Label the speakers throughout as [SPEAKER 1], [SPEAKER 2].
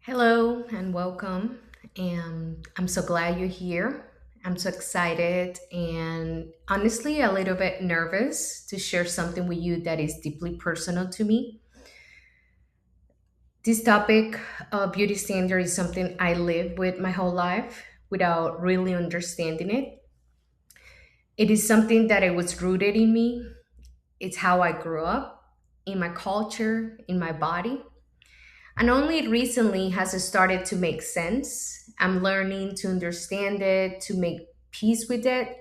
[SPEAKER 1] Hello and welcome. And I'm so glad you're here. I'm so excited and honestly a little bit nervous to share something with you that is deeply personal to me. This topic of beauty standard is something I live with my whole life without really understanding it. It is something that it was rooted in me. It's how I grew up, in my culture, in my body. And only recently has it started to make sense. I'm learning to understand it, to make peace with it,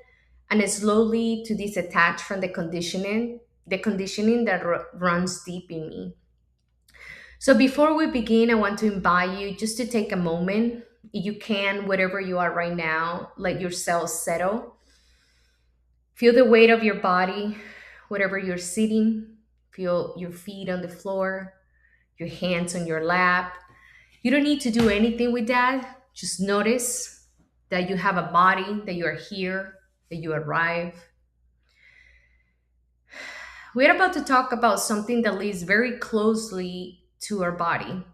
[SPEAKER 1] and slowly to disattach from the conditioning that runs deep in me. So before we begin, I want to invite you just to take a moment. If you can, wherever you are right now, let yourself settle. Feel the weight of your body, wherever you're sitting. Feel your feet on the floor, your hands on your lap. You don't need to do anything with that. Just notice that you have a body, that you are here, that you arrive. We're about to talk about something that leads very closely to our body,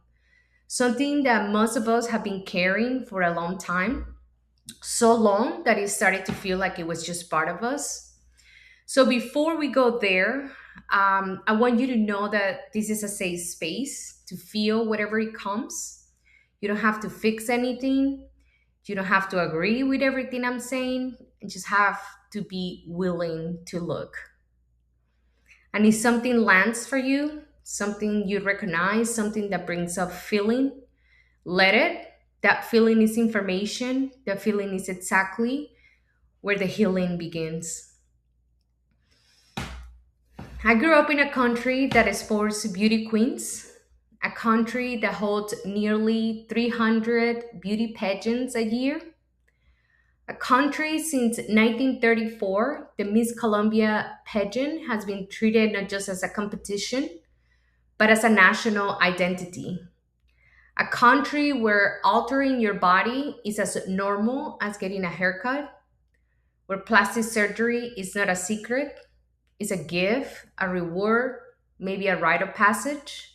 [SPEAKER 1] something that most of us have been carrying for a long time, so long that it started to feel like it was just part of us. So before we go there, I want you to know that this is a safe space to feel whatever it comes. You don't have to fix anything. You don't have to agree with everything I'm saying. You just have to be willing to look. And if something lands for you, something you recognize, something that brings up feeling, let it. That feeling is information. That feeling is exactly where the healing begins. I grew up in a country that exports beauty queens, a country that holds nearly 300 beauty pageants a year, a country since 1934, the Miss Colombia pageant has been treated not just as a competition, but as a national identity. A country where altering your body is as normal as getting a haircut, where plastic surgery is not a secret, it's a gift, a reward, maybe a rite of passage.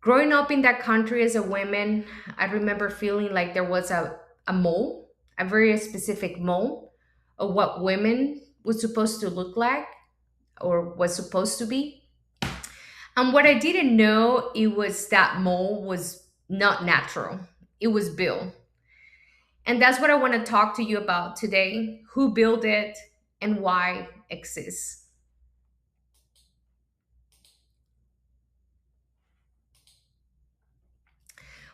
[SPEAKER 1] Growing up in that country as a woman, I remember feeling like there was a mold, a very specific mold of what women was supposed to look like or was supposed to be. And what I didn't know it was that mold was not natural. It was built. And that's what I want to talk to you about today. Who built it and why it exists.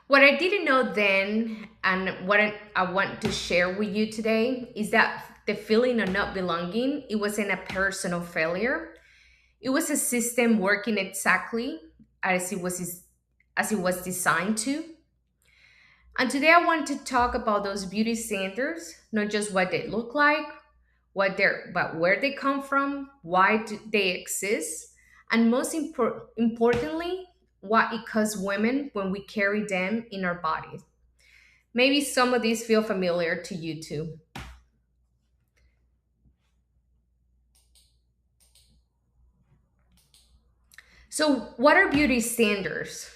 [SPEAKER 1] What I didn't know then, and what I want to share with you today, is that the feeling of not belonging, it wasn't a personal failure. It was a system working exactly as it was designed to. And today I want to talk about those beauty standards, not just what they look like, but where they come from, why do they exist, and importantly, what it causes women when we carry them in our bodies. Maybe some of these feel familiar to you too. So, what are beauty standards?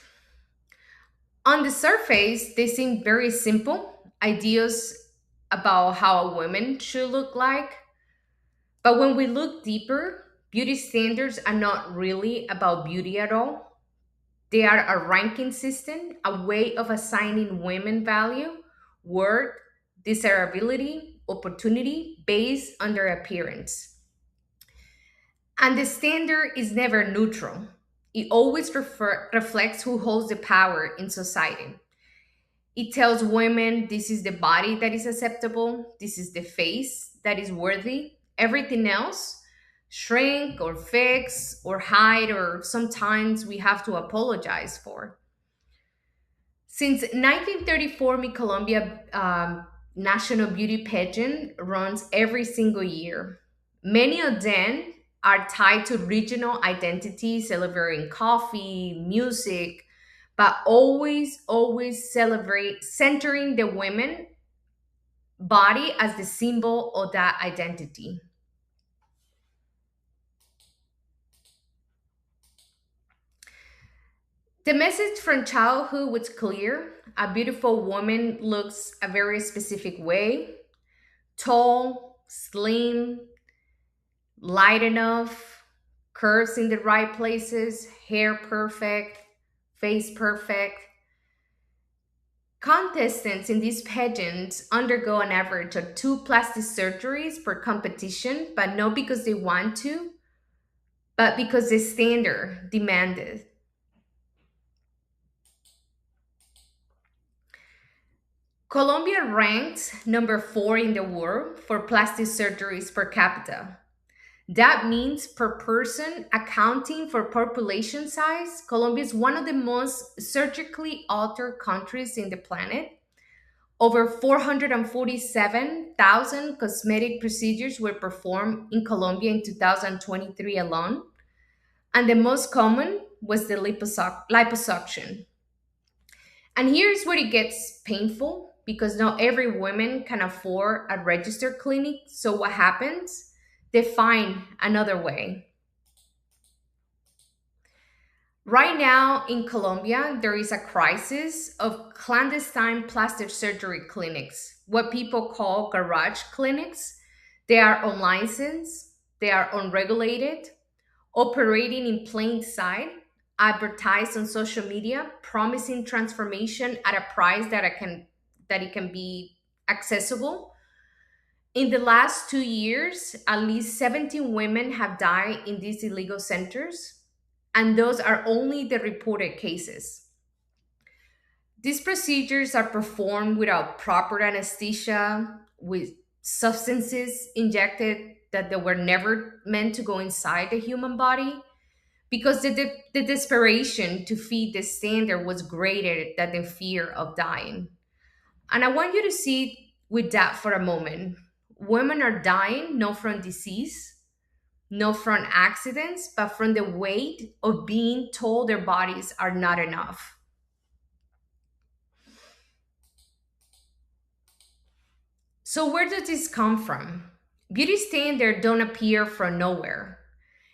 [SPEAKER 1] On the surface, they seem very simple ideas about how a woman should look like. But when we look deeper, beauty standards are not really about beauty at all. They are a ranking system, a way of assigning women value, worth, desirability, opportunity based on their appearance. And the standard is never neutral. It always reflects who holds the power in society. It tells women this is the body that is acceptable, this is the face that is worthy. Everything else, shrink or fix or hide, or sometimes we have to apologize for. Since 1934, Mi Colombia National Beauty Pageant runs every single year. Many of them are tied to regional identities, celebrating coffee, music, but always celebrate centering the women body as the symbol of that identity. The message from childhood was clear. A beautiful woman looks a very specific way: tall, slim, light enough, curves in the right places, hair perfect, face perfect. Contestants in these pageants undergo an average of two plastic surgeries per competition, but not because they want to, but because the standard demanded. Colombia ranks number 4 in the world for plastic surgeries per capita. That means per person, accounting for population size, Colombia is one of the most surgically altered countries in the planet. Over 447,000 cosmetic procedures were performed in Colombia in 2023 alone, and the most common was the liposuction. And here's where it gets painful because not every woman can afford a registered clinic. So what happens? They find another way. Right now in Colombia, there is a crisis of clandestine plastic surgery clinics, what people call garage clinics. They are unlicensed, they are unregulated, operating in plain sight, advertised on social media, promising transformation at a price that it can be accessible. In the last 2 years, at least 17 women have died in these illegal centers, and those are only the reported cases. These procedures are performed without proper anesthesia, with substances injected that they were never meant to go inside the human body, because the desperation to feed the standard was greater than the fear of dying. And I want you to see with that for a moment. Women are dying not from disease, not from accidents, but from the weight of being told their bodies are not enough. So where does this come from? Beauty standards don't appear from nowhere.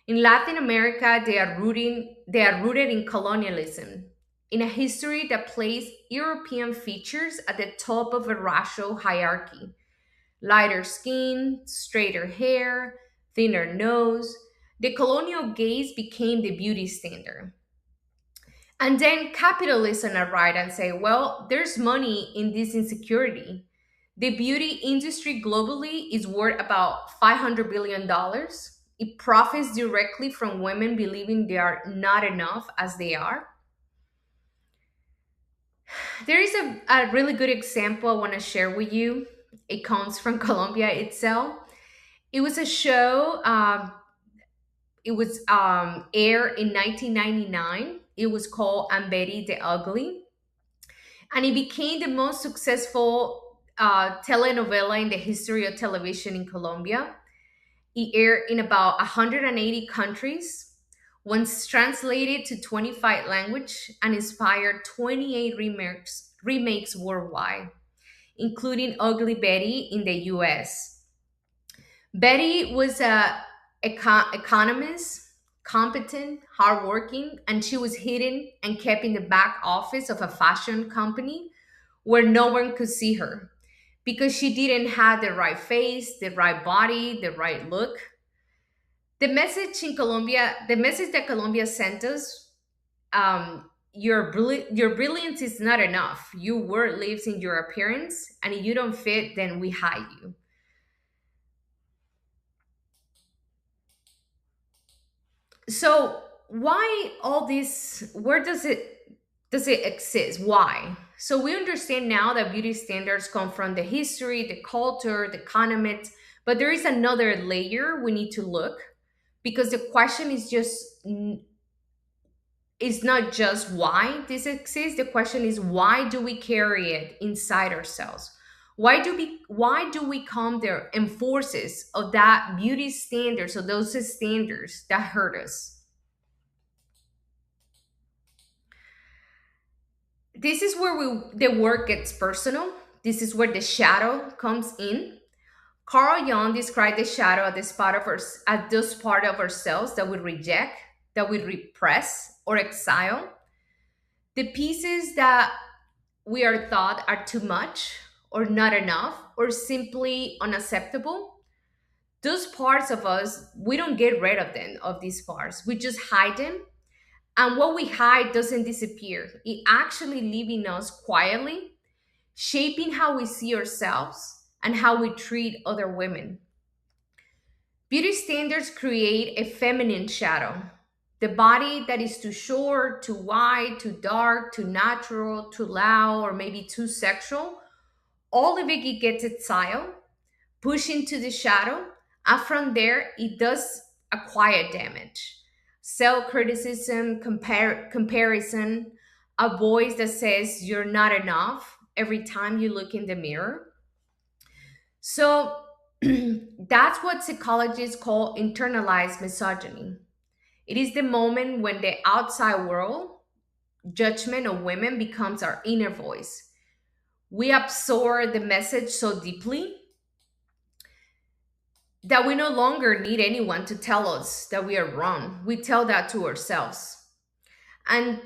[SPEAKER 1] In Latin America, they are rooted in colonialism, in a history that placed European features at the top of a racial hierarchy: lighter skin, straighter hair, thinner nose. The colonial gaze became the beauty standard. And then capitalism arrived and say, well, there's money in this insecurity. The beauty industry globally is worth about $500 billion. It profits directly from women believing they are not enough as they are. There is a really good example I want to share with you. It comes from Colombia itself. It was a show. It was aired in 1999. It was called "I'm Betty the Ugly," and it became the most successful telenovela in the history of television in Colombia. It aired in about 180 countries, once translated to 25 languages, and inspired 28 remakes worldwide, including Ugly Betty in the US. Betty was a economist, competent, hardworking, and she was hidden and kept in the back office of a fashion company where no one could see her because she didn't have the right face, the right body, the right look. The message that Colombia sent us, your brilliance is not enough. Your worth lives in your appearance, and if you don't fit, then we hide you. So why all this? Where does it exist? Why? So we understand now that beauty standards come from the history, the culture, the economics, but there is another layer we need to look, because the question is not just why this exists. The question is, why do we carry it inside ourselves? Why do we come the enforces of that beauty standards, of those standards that hurt us? This is where the work gets personal. This is where the shadow comes in. Carl Jung described the shadow as as those part of ourselves that we reject, that we repress or exile. The pieces that we are thought are too much or not enough or simply unacceptable, those parts of us, we don't get rid of them, of these parts. We just hide them. And what we hide doesn't disappear. It actually lives in us quietly, shaping how we see ourselves and how we treat other women. Beauty standards create a feminine shadow. The body that is too short, too wide, too dark, too natural, too loud, or maybe too sexual, all of it gets exiled, pushed into the shadow, and from there it does acquire damage. Self criticism, comparison, a voice that says you're not enough every time you look in the mirror. So that's what psychologists call internalized misogyny. It is the moment when the outside world judgment of women becomes our inner voice. We absorb the message so deeply that we no longer need anyone to tell us that we are wrong. We tell that to ourselves. And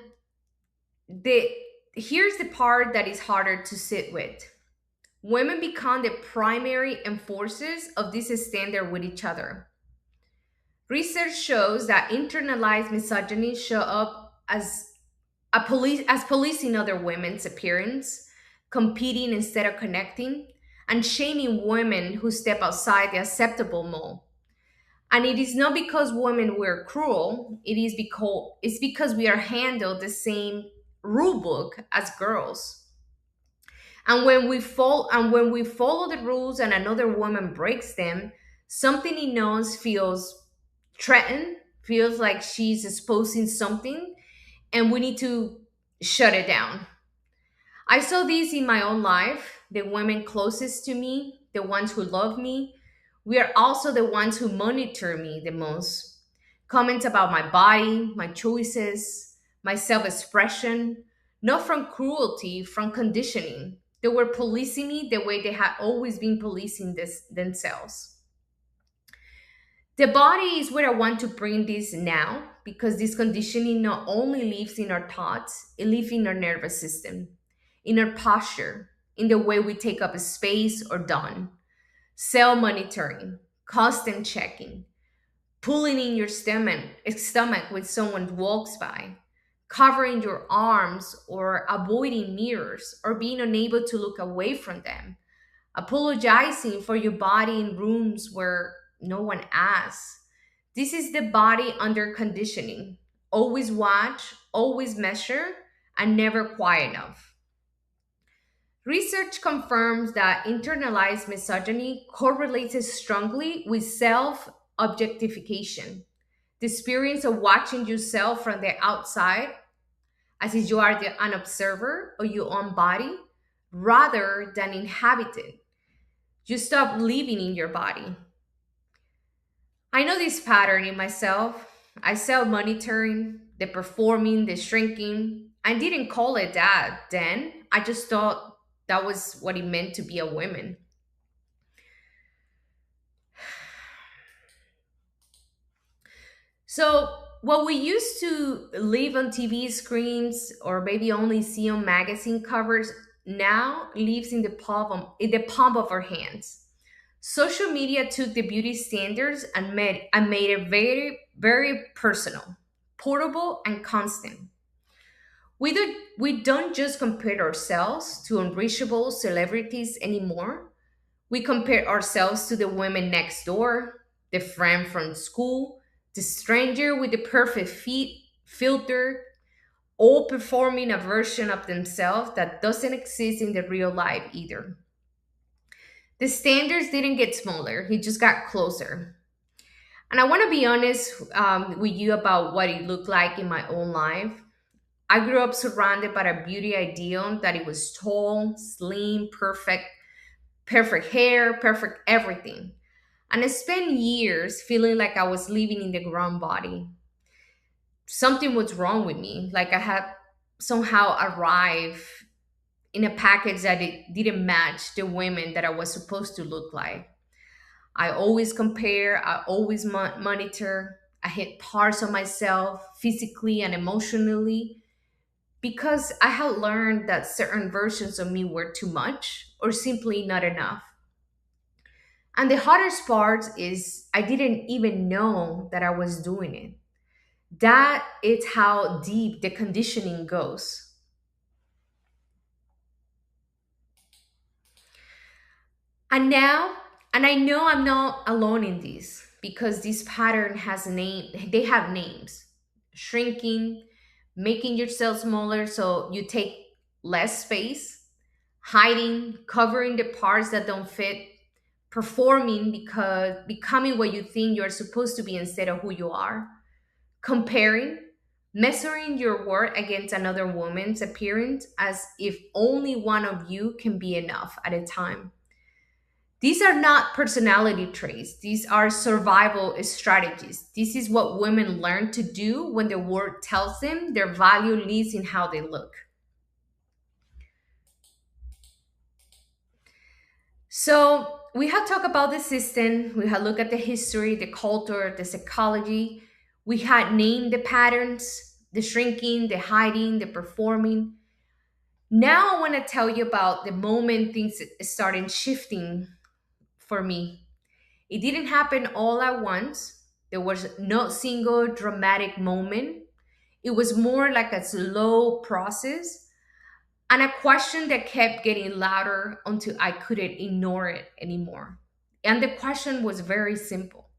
[SPEAKER 1] the here's the part that is harder to sit with. Women become the primary enforcers of this standard with each other. Research shows that internalized misogyny show up as policing other women's appearance, competing instead of connecting, and shaming women who step outside the acceptable mold. And it is not because women were cruel, it's because we are handled the same rule book as girls. And when we follow the rules and another woman breaks them, something in us feels threatened, feels like she's exposing something, and we need to shut it down. I saw this in my own life. The women closest to me, the ones who love me, we are also the ones who monitor me the most. Comments about my body, my choices, my self expression, not from cruelty, from conditioning. They were policing me the way they had always been policing themselves. The body is where I want to bring this now because this conditioning not only lives in our thoughts, it lives in our nervous system, in our posture, in the way we take up space or don't. Cell monitoring, constant checking, pulling in your stomach when someone walks by, covering your arms or avoiding mirrors or being unable to look away from them, apologizing for your body in rooms where no one asks. This is the body under conditioning. Always watch, always measure, and never quiet enough. Research confirms that internalized misogyny correlates strongly with self objectification. The experience of watching yourself from the outside, as if you are an observer of your own body, rather than inhabited. You stop living in your body. I know this pattern in myself. I self monitoring, the performing, the shrinking. I didn't call it that then. I just thought that was what it meant to be a woman. So, what we used to live on TV screens or maybe only see on magazine covers now lives in the palm of our hands. Social media took the beauty standards and made it very, very personal, portable, and constant. We don't just compare ourselves to unreachable celebrities anymore. We compare ourselves to the women next door, the friend from school, the stranger with the perfect feet filter, all performing a version of themselves that doesn't exist in the real life either. The standards didn't get smaller, he just got closer. And I want to be honest with you about what it looked like in my own life. I grew up surrounded by a beauty ideal that it was tall, slim, perfect, perfect hair, perfect everything. And I spent years feeling like I was living in the wrong body. Something was wrong with me, like I had somehow arrived in a package that it didn't match the women that I was supposed to look like. I always compare, I always monitor. I hit parts of myself physically and emotionally because I had learned that certain versions of me were too much or simply not enough. And the hardest part is I didn't even know that I was doing it. That is how deep the conditioning goes. And now, and I know I'm not alone in this because this pattern has name, they have names. Shrinking, making yourself smaller so you take less space, hiding, covering the parts that don't fit, performing because becoming what you think you're supposed to be instead of who you are, comparing, measuring your worth against another woman's appearance as if only one of you can be enough at a time. These are not personality traits. These are survival strategies. This is what women learn to do when the world tells them their value lies in how they look. So we have talked about the system, we have looked at the history, the culture, the psychology. We had named the patterns, the shrinking, the hiding, the performing. Now I want to tell you about the moment things started shifting for me. It didn't happen all at once. There was no single dramatic moment. It was more like a slow process and a question that kept getting louder until I couldn't ignore it anymore. And the question was very simple: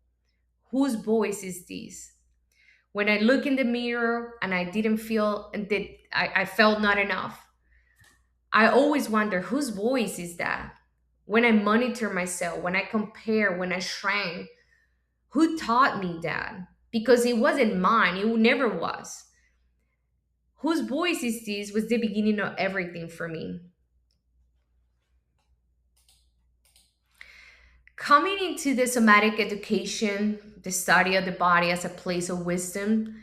[SPEAKER 1] whose voice is this? When I look in the mirror and I didn't feel and did I felt not enough. I always wonder whose voice is that? When I monitor myself, when I compare, when I shrank, who taught me that? Because it wasn't mine, it never was. Whose voice is this was the beginning of everything for me. Coming into the somatic education, the study of the body as a place of wisdom,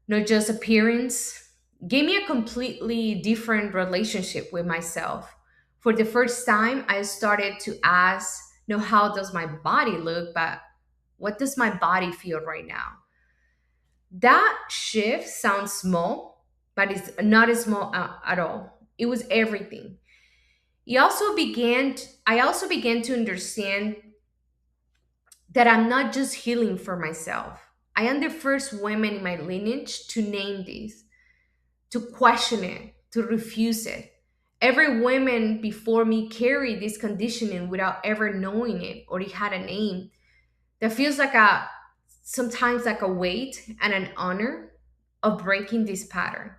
[SPEAKER 1] not just appearance, gave me a completely different relationship with myself. For the first time, I started to ask, no, how does my body look, but what does my body feel right now? That shift sounds small, but it's not as small at all. It was everything. I also began to understand that I'm not just healing for myself. I am the first woman in my lineage to name this, to question it, to refuse it. Every woman before me carried this conditioning without ever knowing it or it had a name that feels like a sometimes like a weight and an honor of breaking this pattern.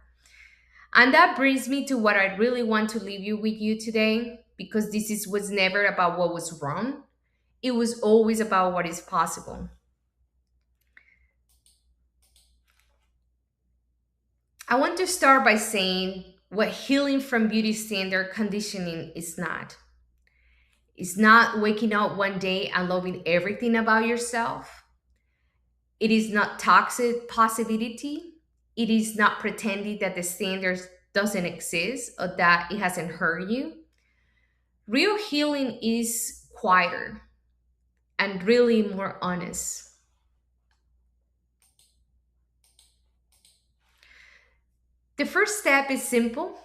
[SPEAKER 1] And that brings me to what I really want to leave you with you today because this is was never about what was wrong. It was always about what is possible. I want to start by saying what healing from beauty standard conditioning is not. It's not waking up one day and loving everything about yourself. It is not toxic positivity. It is not pretending that the standard doesn't exist or that it hasn't hurt you. Real healing is quieter and really more honest. The first step is simple,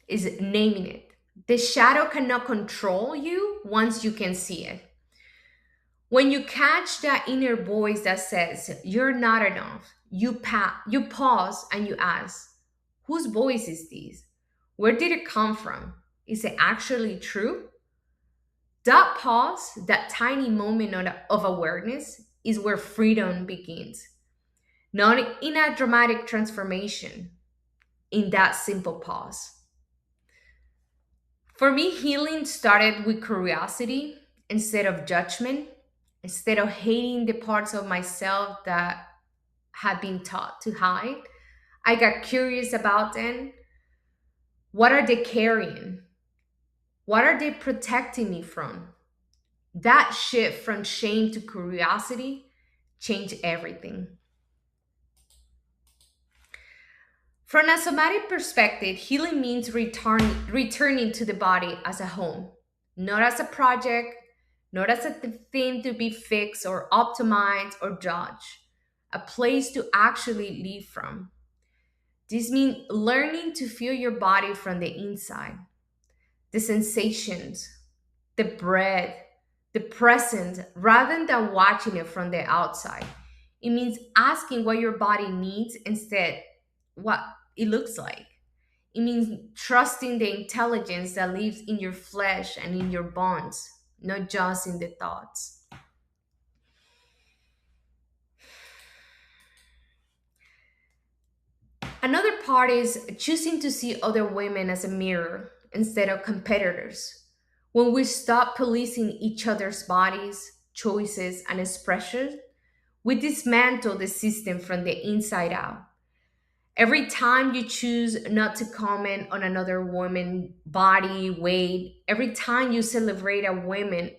[SPEAKER 1] is naming it. The shadow cannot control you once you can see it. When you catch that inner voice that says you're not enough, you pause and you ask, whose voice is this? Where did it come from? Is it actually true? That pause, that tiny moment of awareness, is where freedom begins. Not in a dramatic transformation, in that simple pause. For me, healing started with curiosity instead of judgment, instead of hating the parts of myself that had been taught to hide. I got curious about them. What are they carrying? What are they protecting me from? That shift from shame to curiosity changed everything. From a somatic perspective, healing means returning to the body as a home, not as a project, not as a thing to be fixed or optimized or judged, a place to actually live from. This means learning to feel your body from the inside, the sensations, the breath, the presence, rather than watching it from the outside. It means asking what your body needs instead what it looks like. It means trusting the intelligence that lives in your flesh and in your bones, not just in the thoughts. Another part is choosing to see other women as a mirror instead of competitors. When we stop policing each other's bodies, choices, and expressions, we dismantle the system from the inside out. Every time you choose not to comment on another woman's body, weight, every time you celebrate a woman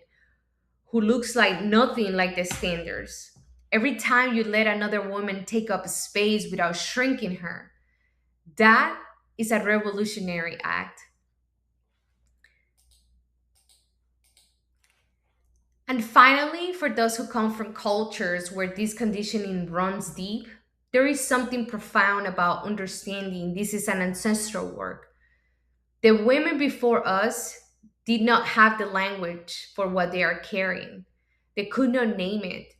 [SPEAKER 1] who looks like nothing like the standards, every time you let another woman take up space without shrinking her, that is a revolutionary act. And finally, for those who come from cultures where this conditioning runs deep, there is something profound about understanding this is an ancestral work. The women before us did not have the language for what they are carrying. They could not name it.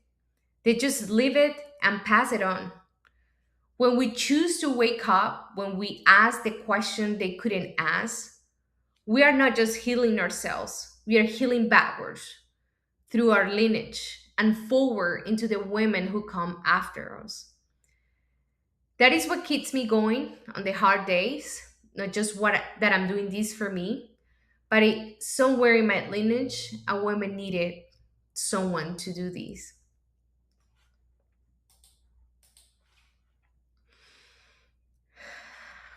[SPEAKER 1] They just live it and pass it on. When we choose to wake up, when we ask the question they couldn't ask, we are not just healing ourselves, we are healing backwards through our lineage and forward into the women who come after us. That is what keeps me going on the hard days, not just what that I'm doing this for me, but somewhere in my lineage, a woman needed someone to do this.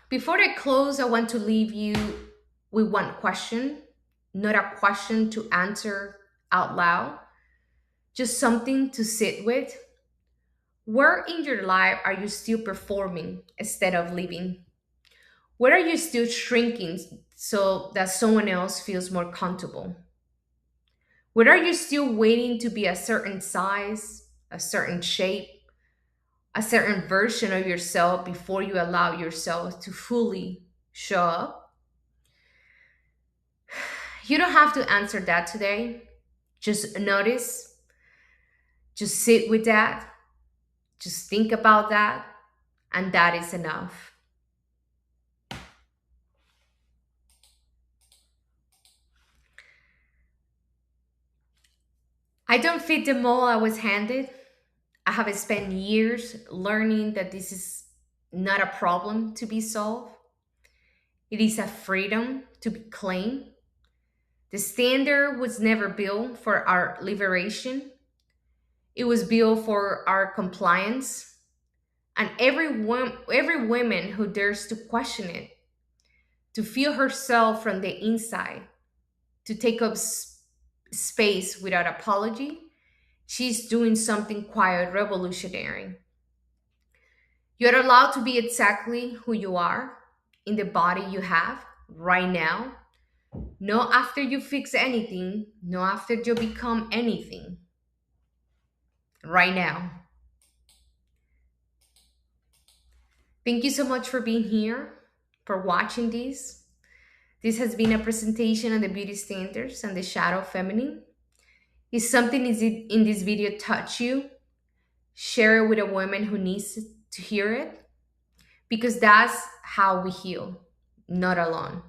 [SPEAKER 1] Before I close, I want to leave you with one question, not a question to answer out loud, just something to sit with. Where in your life are you still performing instead of living? Where are you still shrinking so that someone else feels more comfortable? Where are you still waiting to be a certain size, a certain shape, a certain version of yourself before you allow yourself to fully show up? You don't have to answer that today. Just notice, just sit with that, just think about that, and that is enough. I don't fit the mold I was handed. I have spent years learning that this is not a problem to be solved. It is a freedom to be claimed. The standard was never built for our liberation. It was built for our compliance. And every woman who dares to question it, to feel herself from the inside, to take up space without apology, she's doing something quite revolutionary. You're allowed to be exactly who you are in the body you have right now. No after you fix anything, no after you become anything. Right now. Thank you so much for being here, for watching this. This has been a presentation on the beauty standards and the shadow feminine. If something is in this video touch you, share it with a woman who needs to hear it because that's how we heal, not alone,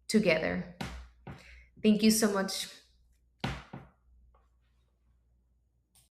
[SPEAKER 1] together. Thank you so much.